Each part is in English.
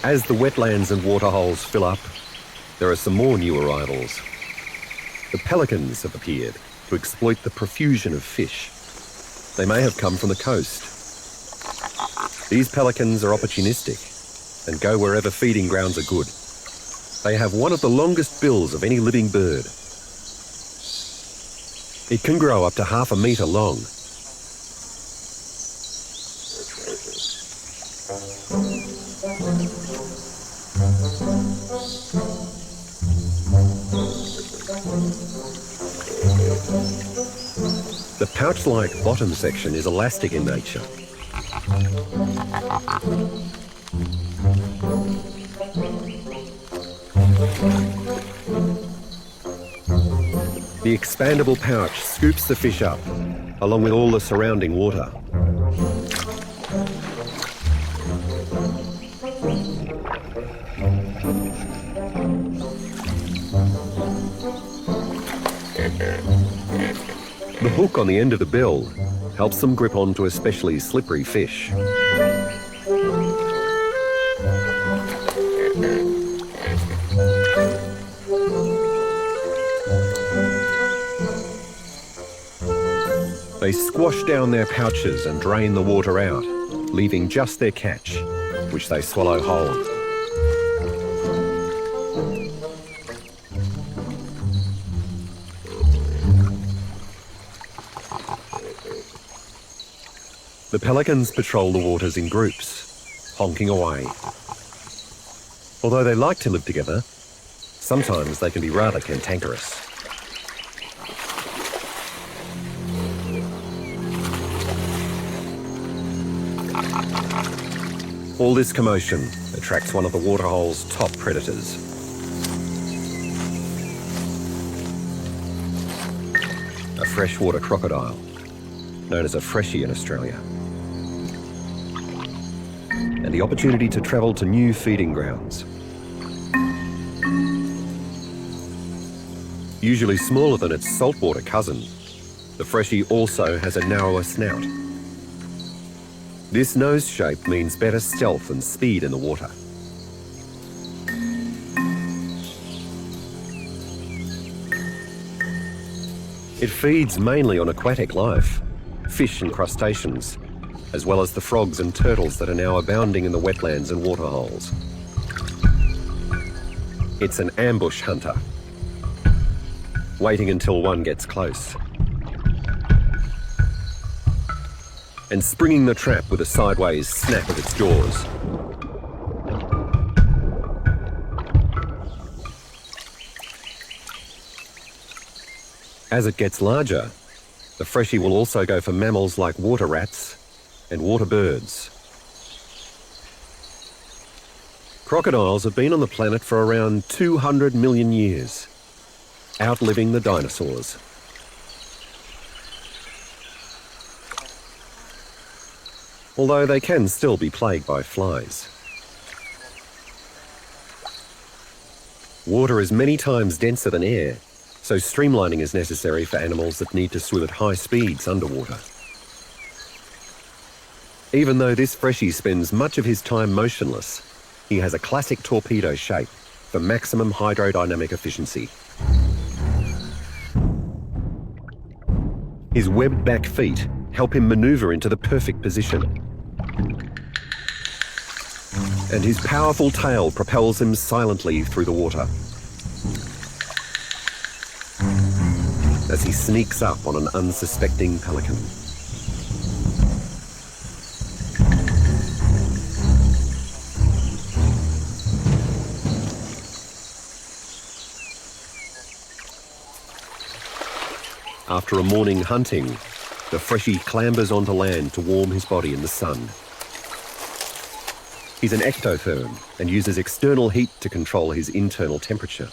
As the wetlands and waterholes fill up, there are some more new arrivals. The pelicans have appeared to exploit the profusion of fish. They may have come from the coast. These pelicans are opportunistic and go wherever feeding grounds are good. They have one of the longest bills of any living bird. It can grow up to 1/2 metre long. The pouch-like bottom section is elastic in nature. The expandable pouch scoops the fish up, along with all the surrounding water. The hook on the end of the bill helps them grip onto especially slippery fish. They squash down their pouches and drain the water out, leaving just their catch, which they swallow whole. The pelicans patrol the waters in groups, honking away. Although they like to live together, sometimes they can be rather cantankerous. All this commotion attracts one of the waterhole's top predators. A freshwater crocodile, known as a freshie in Australia. And the opportunity to travel to new feeding grounds. Usually smaller than its saltwater cousin, the freshie also has a narrower snout. This nose shape means better stealth and speed in the water. It feeds mainly on aquatic life, fish and crustaceans, as well as the frogs and turtles that are now abounding in the wetlands and waterholes. It's an ambush hunter, waiting until one gets close, and springing the trap with a sideways snap of its jaws. As it gets larger, the freshie will also go for mammals like water rats and water birds. Crocodiles have been on the planet for around 200 million years, outliving the dinosaurs. Although they can still be plagued by flies. Water is many times denser than air, so streamlining is necessary for animals that need to swim at high speeds underwater. Even though this freshie spends much of his time motionless, he has a classic torpedo shape for maximum hydrodynamic efficiency. His webbed back feet help him maneuver into the perfect position. And his powerful tail propels him silently through the water as he sneaks up on an unsuspecting pelican. After a morning hunting, the freshie clambers onto land to warm his body in the sun. He's an ectotherm and uses external heat to control his internal temperature.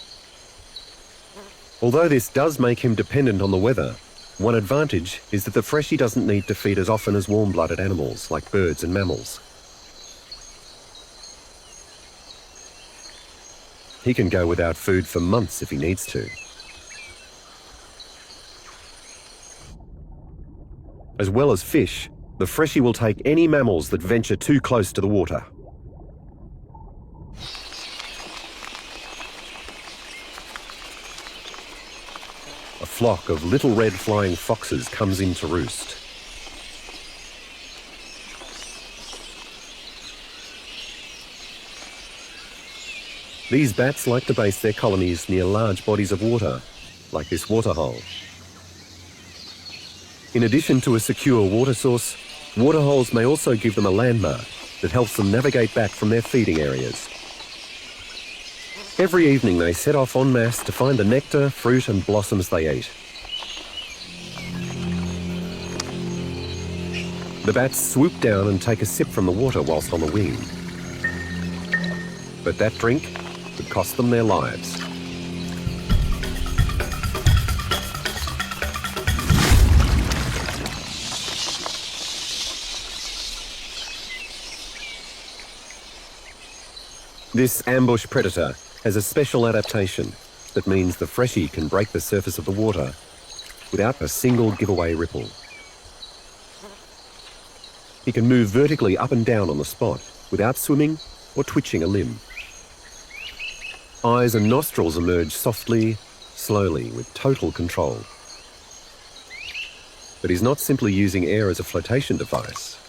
Although this does make him dependent on the weather, one advantage is that the freshie doesn't need to feed as often as warm-blooded animals like birds and mammals. He can go without food for months if he needs to. As well as fish, the freshie will take any mammals that venture too close to the water. flock of little red flying foxes comes in to roost. These bats like to base their colonies near large bodies of water, like this waterhole. In addition to a secure water source, waterholes may also give them a landmark that helps them navigate back from their feeding areas. Every evening they set off en masse to find the nectar, fruit and blossoms they eat. The bats swoop down and take a sip from the water whilst on the wing. But that drink could cost them their lives. This ambush predator has a special adaptation that means the freshie can break the surface of the water without a single giveaway ripple. He can move vertically up and down on the spot without swimming or twitching a limb. Eyes and nostrils emerge softly, slowly, with total control. But he's not simply using air as a flotation device.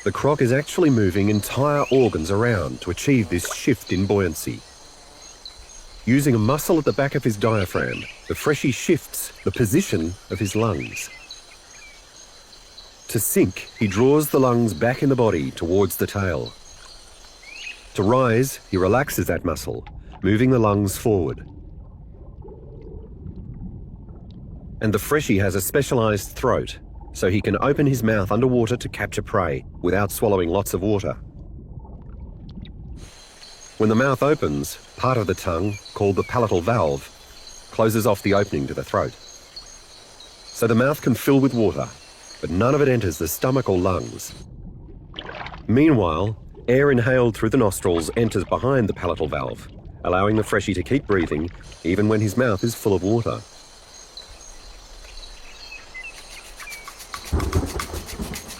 The croc is actually moving entire organs around to achieve this shift in buoyancy. Using a muscle at the back of his diaphragm, the freshie shifts the position of his lungs. To sink, he draws the lungs back in the body towards the tail. To rise, he relaxes that muscle, moving the lungs forward. And the freshie has a specialized throat, so he can open his mouth underwater to capture prey without swallowing lots of water. When the mouth opens, part of the tongue, called the palatal valve, closes off the opening to the throat. So the mouth can fill with water, but none of it enters the stomach or lungs. Meanwhile, air inhaled through the nostrils enters behind the palatal valve, allowing the freshie to keep breathing even when his mouth is full of water.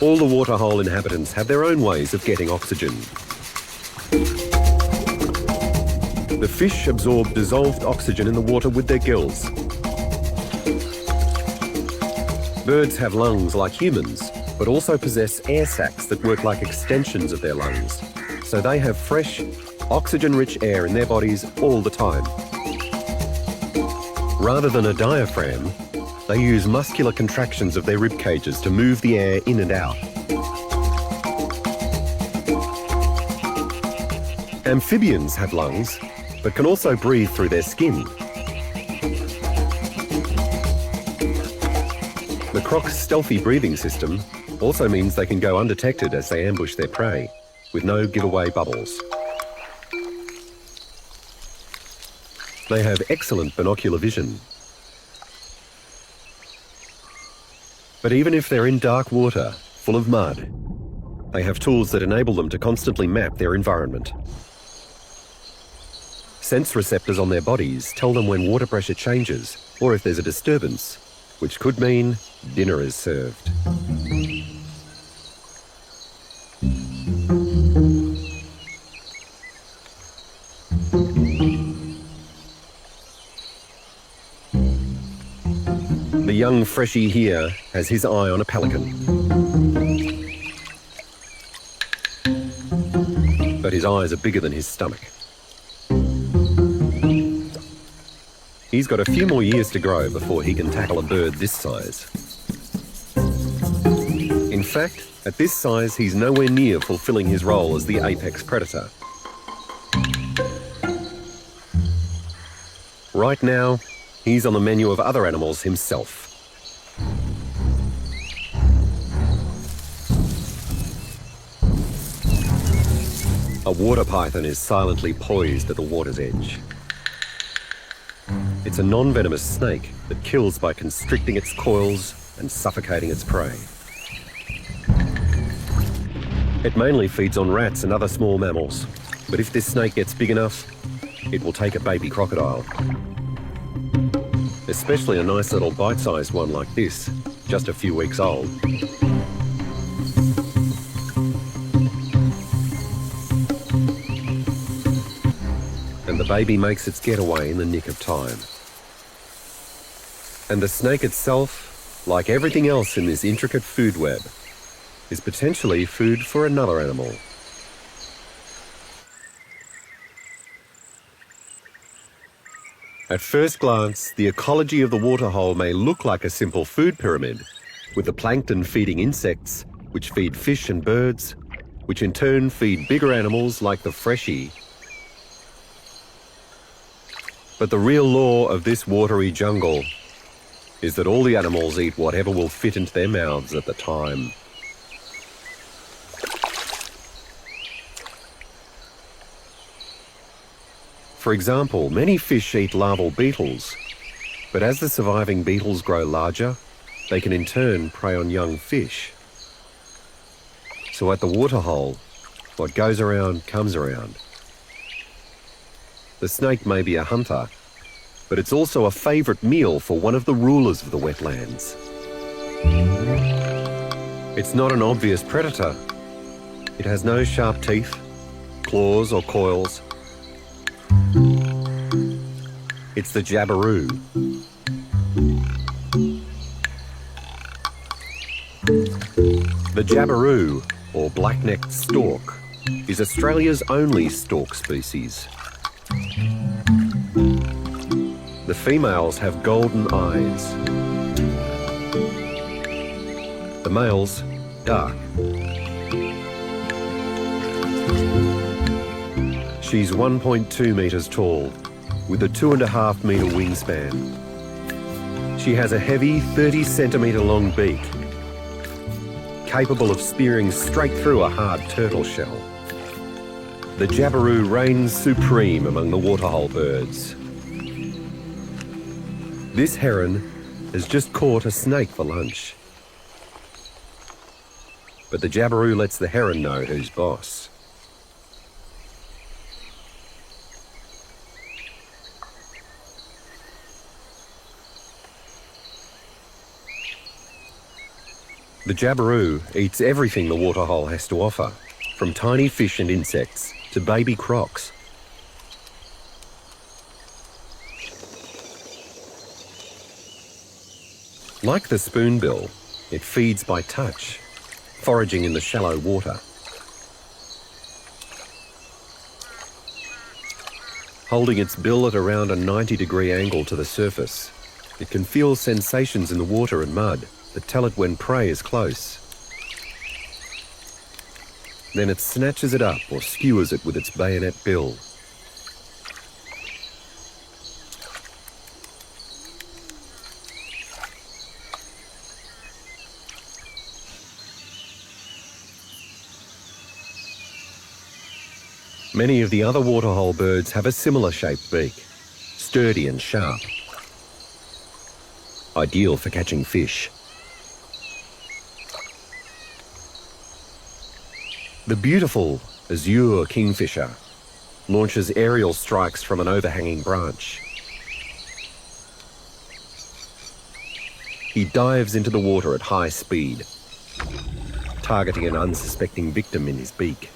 All the waterhole inhabitants have their own ways of getting oxygen. The fish absorb dissolved oxygen in the water with their gills. Birds have lungs like humans, but also possess air sacs that work like extensions of their lungs, so they have fresh, oxygen-rich air in their bodies all the time. Rather than a diaphragm, they use muscular contractions of their rib cages to move the air in and out. Amphibians have lungs, but can also breathe through their skin. The croc's stealthy breathing system also means they can go undetected as they ambush their prey, with no giveaway bubbles. They have excellent binocular vision. But even if they're in dark water, full of mud, they have tools that enable them to constantly map their environment. Sense receptors on their bodies tell them when water pressure changes or if there's a disturbance, which could mean dinner is served. The young freshie here has his eye on a pelican. But his eyes are bigger than his stomach. He's got a few more years to grow before he can tackle a bird this size. In fact, at this size, he's nowhere near fulfilling his role as the apex predator. Right now, he's on the menu of other animals himself. A water python is silently poised at the water's edge. It's a non-venomous snake that kills by constricting its coils and suffocating its prey. It mainly feeds on rats and other small mammals, but if this snake gets big enough, it will take a baby crocodile. Especially a nice little bite-sized one like this, just a few weeks old. And the baby makes its getaway in the nick of time. And the snake itself, like everything else in this intricate food web, is potentially food for another animal. At first glance, the ecology of the waterhole may look like a simple food pyramid, with the plankton feeding insects, which feed fish and birds, which in turn feed bigger animals like the freshie. But the real law of this watery jungle is that all the animals eat whatever will fit into their mouths at the time. For example, many fish eat larval beetles, but as the surviving beetles grow larger, they can in turn prey on young fish. So at the waterhole, what goes around comes around. The snake may be a hunter, but it's also a favourite meal for one of the rulers of the wetlands. It's not an obvious predator. It has no sharp teeth, claws or coils. It's the jabiru. The jabiru, or black-necked stork, is Australia's only stork species. The females have golden eyes. The males, dark. She's 1.2 metres tall, with a 2.5 metre wingspan. She has a heavy 30 centimetre long beak, capable of spearing straight through a hard turtle shell. The jabiru reigns supreme among the waterhole birds. This heron has just caught a snake for lunch. But the jabiru lets the heron know who's boss. The jabiru eats everything the waterhole has to offer, from tiny fish and insects to baby crocs. Like the spoonbill, it feeds by touch, foraging in the shallow water. Holding its bill at around a 90-degree angle to the surface, it can feel sensations in the water and mud that tell it when prey is close. Then it snatches it up or skewers it with its bayonet bill. Many of the other waterhole birds have a similar shaped beak, sturdy and sharp, ideal for catching fish. The beautiful azure kingfisher launches aerial strikes from an overhanging branch. He dives into the water at high speed, targeting an unsuspecting victim in his beak.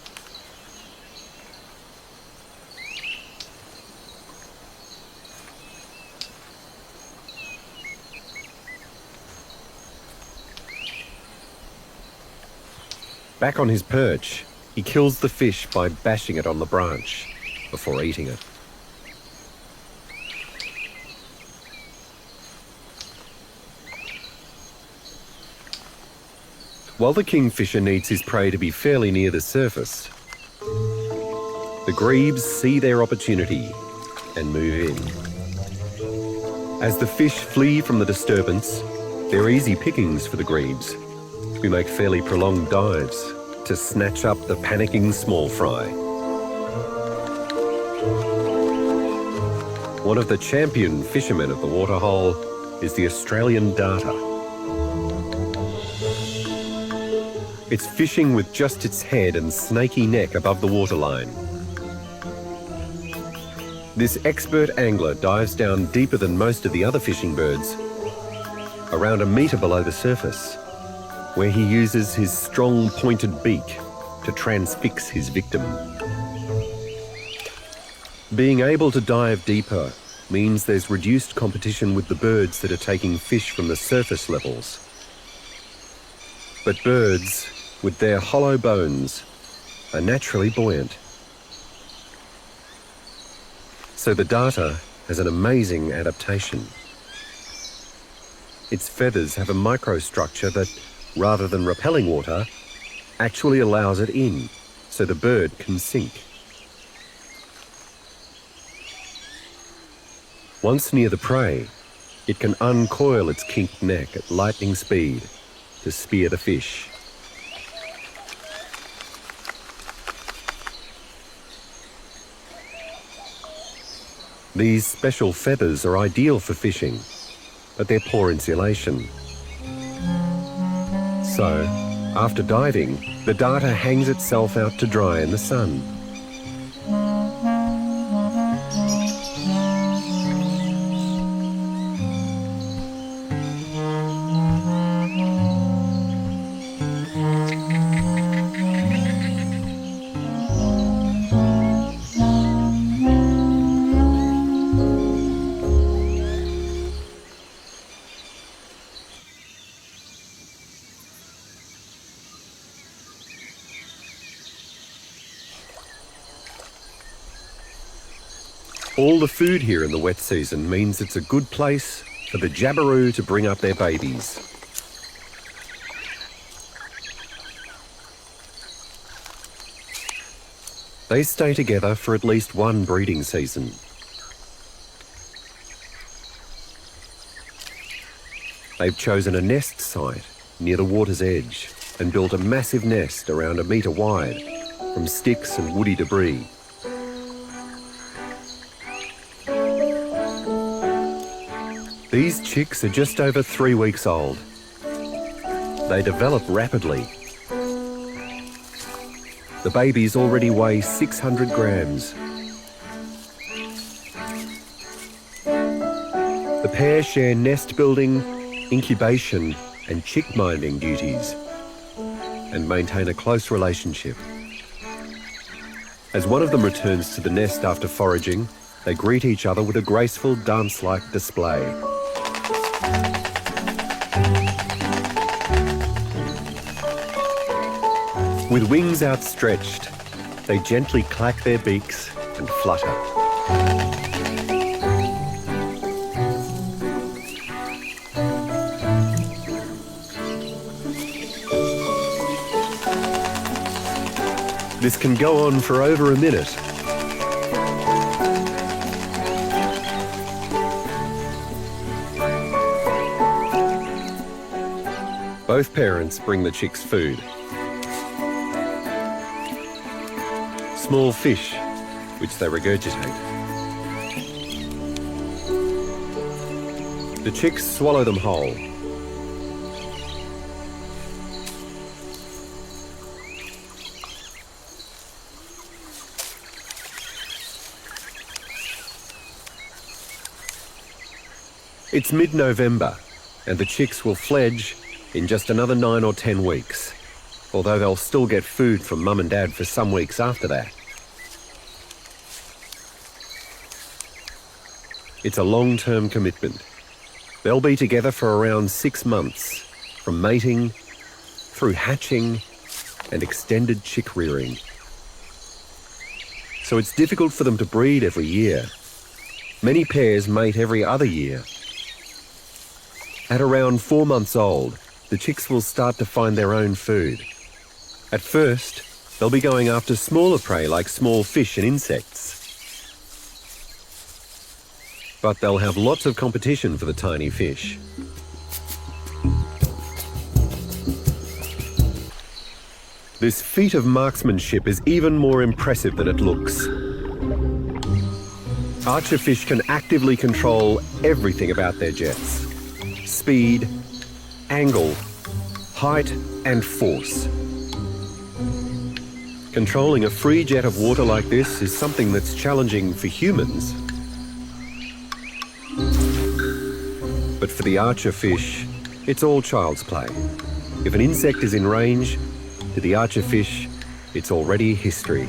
Back on his perch, he kills the fish by bashing it on the branch before eating it. While the kingfisher needs his prey to be fairly near the surface, the grebes see their opportunity and move in. As the fish flee from the disturbance, they're easy pickings for the grebes, who make fairly prolonged dives to snatch up the panicking small fry. One of the champion fishermen of the waterhole is the Australian darter. It's fishing with just its head and snaky neck above the waterline. This expert angler dives down deeper than most of the other fishing birds, around a metre below the surface, where he uses his strong pointed beak to transfix his victim. Being able to dive deeper means there's reduced competition with the birds that are taking fish from the surface levels. But birds, with their hollow bones, are naturally buoyant. So the darter has an amazing adaptation. Its feathers have a microstructure that, rather than repelling water, actually allows it in, so the bird can sink. Once near the prey, it can uncoil its kinked neck at lightning speed to spear the fish. These special feathers are ideal for fishing, but they're poor insulation. So, after diving, the darter hangs itself out to dry in the sun. All the food here in the wet season means it's a good place for the jabiru to bring up their babies. They stay together for at least one breeding season. They've chosen a nest site near the water's edge and built a massive nest around 1 metre wide from sticks and woody debris. These chicks are just over 3 weeks old. They develop rapidly. The babies already weigh 600 grams. The pair share nest building, incubation and chick minding duties and maintain a close relationship. As one of them returns to the nest after foraging, they greet each other with a graceful dance-like display. With wings outstretched, they gently clack their beaks and flutter. This can go on for over a minute. Both parents bring the chicks food. Small fish, which they regurgitate. The chicks swallow them whole. It's mid-November, and the chicks will fledge in just another 9 or 10 weeks, although they'll still get food from Mum and Dad for some weeks after that. It's a long-term commitment. They'll be together for around 6 months, from mating, through hatching, and extended chick rearing. So it's difficult for them to breed every year. Many pairs mate every other year. At around 4 months old, the chicks will start to find their own food. At first, they'll be going after smaller prey like small fish and insects. But they'll have lots of competition for the tiny fish. This feat of marksmanship is even more impressive than it looks. Archer fish can actively control everything about their jets: speed, angle, height, and force. Controlling a free jet of water like this is something that's challenging for humans. But for the archer fish, it's all child's play. If an insect is in range, to the archer fish, it's already history.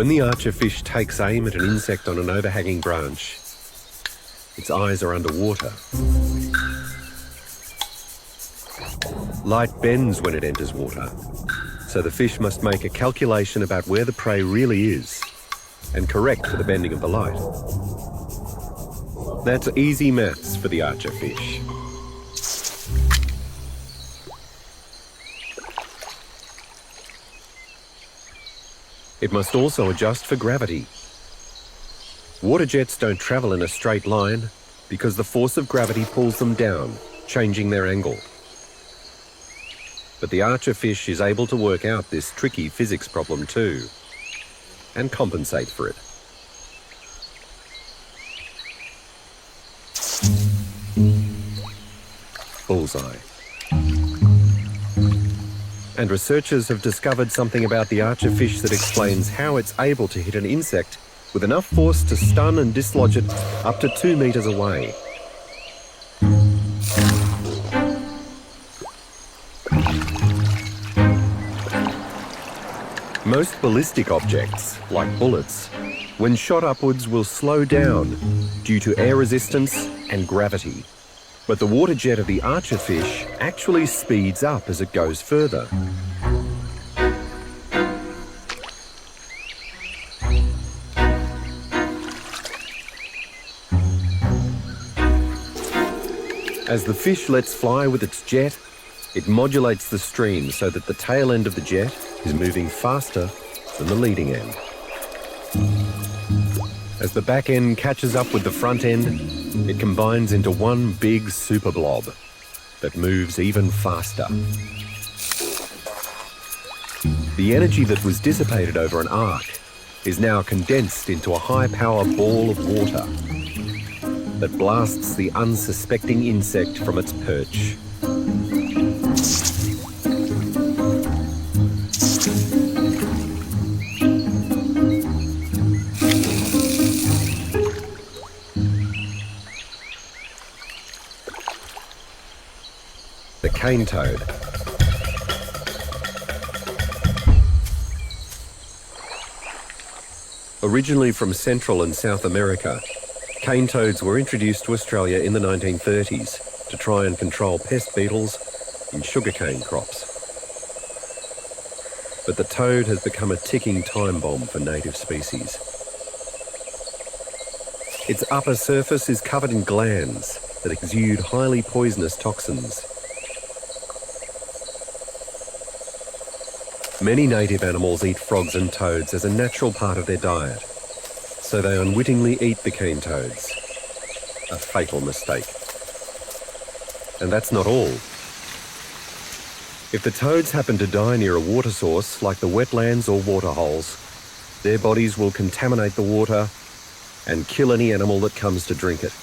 When the archerfish takes aim at an insect on an overhanging branch, its eyes are underwater. Light bends when it enters water, so the fish must make a calculation about where the prey really is and correct for the bending of the light. That's easy maths for the archerfish. It must also adjust for gravity. Water jets don't travel in a straight line because the force of gravity pulls them down, changing their angle. But the archerfish is able to work out this tricky physics problem too, and compensate for it. Bullseye. And researchers have discovered something about the archerfish that explains how it's able to hit an insect with enough force to stun and dislodge it up to 2 meters away. Most ballistic objects, like bullets, when shot upwards will slow down due to air resistance and gravity. But the water jet of the archerfish actually speeds up as it goes further. As the fish lets fly with its jet, it modulates the stream so that the tail end of the jet is moving faster than the leading end. As the back end catches up with the front end, it combines into one big super blob that moves even faster. The energy that was dissipated over an arc is now condensed into a high-power ball of water that blasts the unsuspecting insect from its perch. The cane toad. Originally from Central and South America, cane toads were introduced to Australia in the 1930s to try and control pest beetles in sugarcane crops. But the toad has become a ticking time bomb for native species. Its upper surface is covered in glands that exude highly poisonous toxins. Many native animals eat frogs and toads as a natural part of their diet, so they unwittingly eat the cane toads. A fatal mistake. And that's not all. If the toads happen to die near a water source, like the wetlands or waterholes, their bodies will contaminate the water and kill any animal that comes to drink it.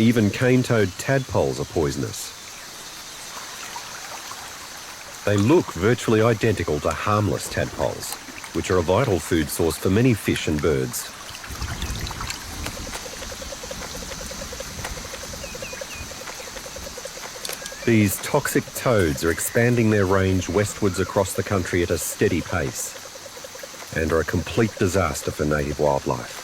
Even cane toad tadpoles are poisonous. They look virtually identical to harmless tadpoles, which are a vital food source for many fish and birds. These toxic toads are expanding their range westwards across the country at a steady pace and are a complete disaster for native wildlife.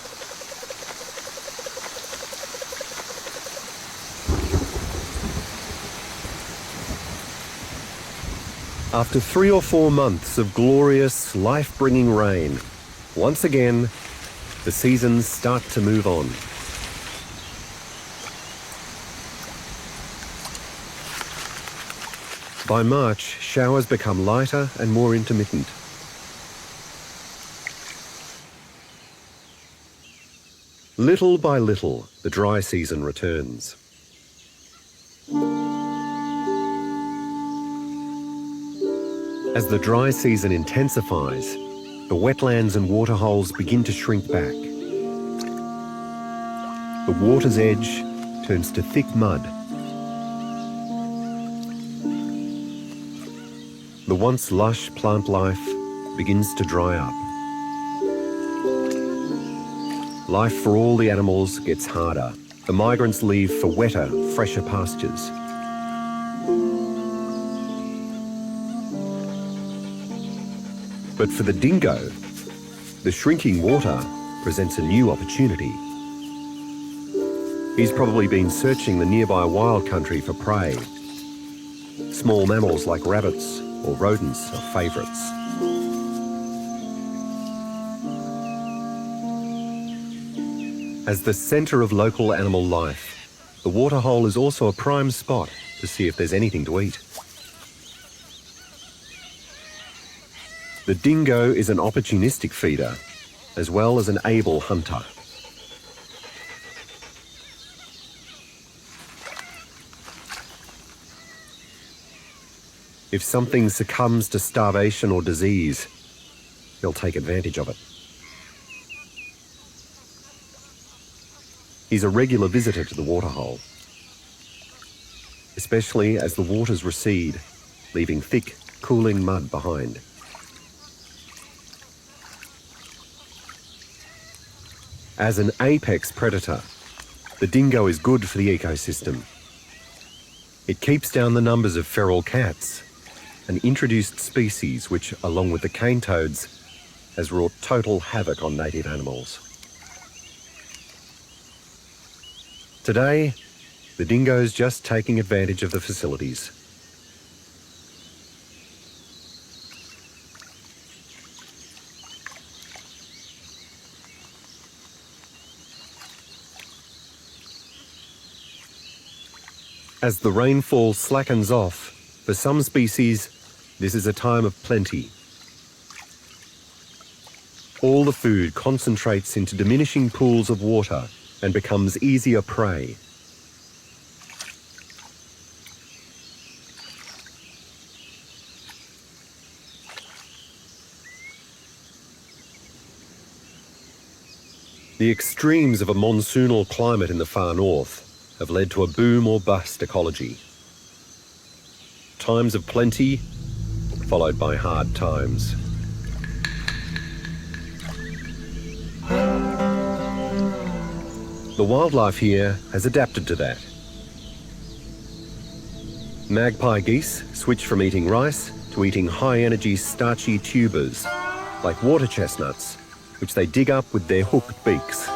After 3 or 4 months of glorious, life-bringing rain, once again, the seasons start to move on. By March, showers become lighter and more intermittent. Little by little, the dry season returns. As the dry season intensifies, the wetlands and waterholes begin to shrink back. The water's edge turns to thick mud. The once lush plant life begins to dry up. Life for all the animals gets harder. The migrants leave for wetter, fresher pastures. But for the dingo, the shrinking water presents a new opportunity. He's probably been searching the nearby wild country for prey. Small mammals like rabbits or rodents are favourites. As the centre of local animal life, the waterhole is also a prime spot to see if there's anything to eat. The dingo is an opportunistic feeder, as well as an able hunter. If something succumbs to starvation or disease, he'll take advantage of it. He's a regular visitor to the waterhole, especially as the waters recede, leaving thick, cooling mud behind. As an apex predator, the dingo is good for the ecosystem. It keeps down the numbers of feral cats, an introduced species which, along with the cane toads, has wrought total havoc on native animals. Today, the dingo's just taking advantage of the facilities. As the rainfall slackens off, for some species, this is a time of plenty. All the food concentrates into diminishing pools of water and becomes easier prey. The extremes of a monsoonal climate in the far north have led to a boom or bust ecology. Times of plenty, followed by hard times. The wildlife here has adapted to that. Magpie geese switch from eating rice to eating high-energy starchy tubers, like water chestnuts, which they dig up with their hooked beaks.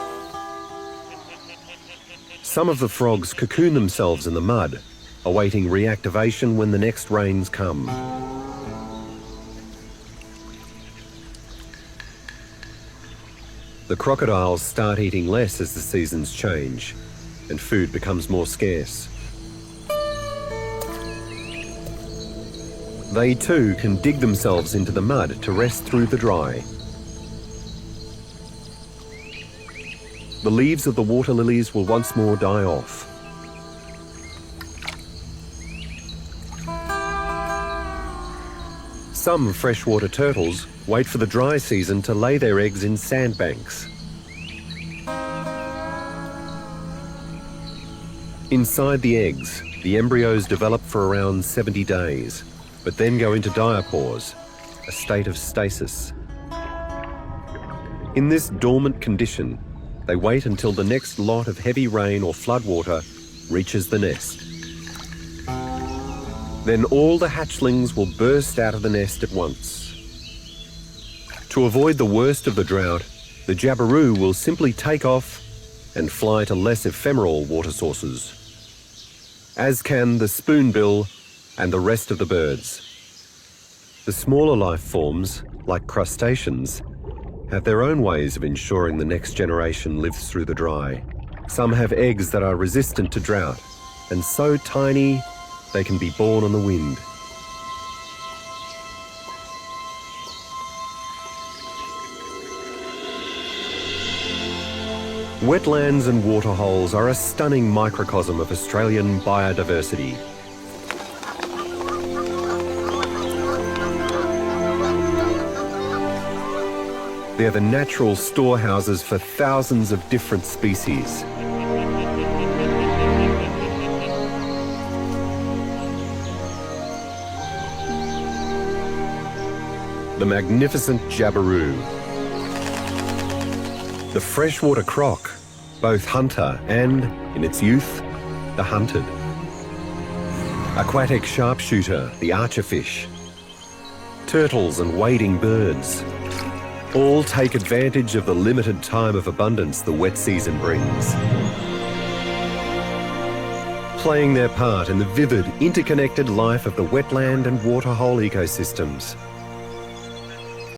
Some of the frogs cocoon themselves in the mud, awaiting reactivation when the next rains come. The crocodiles start eating less as the seasons change, and food becomes more scarce. They too can dig themselves into the mud to rest through the dry. The leaves of the water lilies will once more die off. Some freshwater turtles wait for the dry season to lay their eggs in sandbanks. Inside the eggs, the embryos develop for around 70 days, but then go into diapause, a state of stasis. In this dormant condition, they wait until the next lot of heavy rain or floodwater reaches the nest. Then all the hatchlings will burst out of the nest at once. To avoid the worst of the drought, the jabiru will simply take off and fly to less ephemeral water sources, as can the spoonbill and the rest of the birds. The smaller life forms, like crustaceans, have their own ways of ensuring the next generation lives through the dry. Some have eggs that are resistant to drought, and so tiny they can be born on the wind. Wetlands and waterholes are a stunning microcosm of Australian biodiversity. They're the natural storehouses for thousands of different species. The magnificent jabiru, the freshwater croc, both hunter and, in its youth, the hunted. Aquatic sharpshooter, the archerfish. turtles and wading birds. All take advantage of the limited time of abundance the wet season brings, playing their part in the vivid, interconnected life of the wetland and waterhole ecosystems.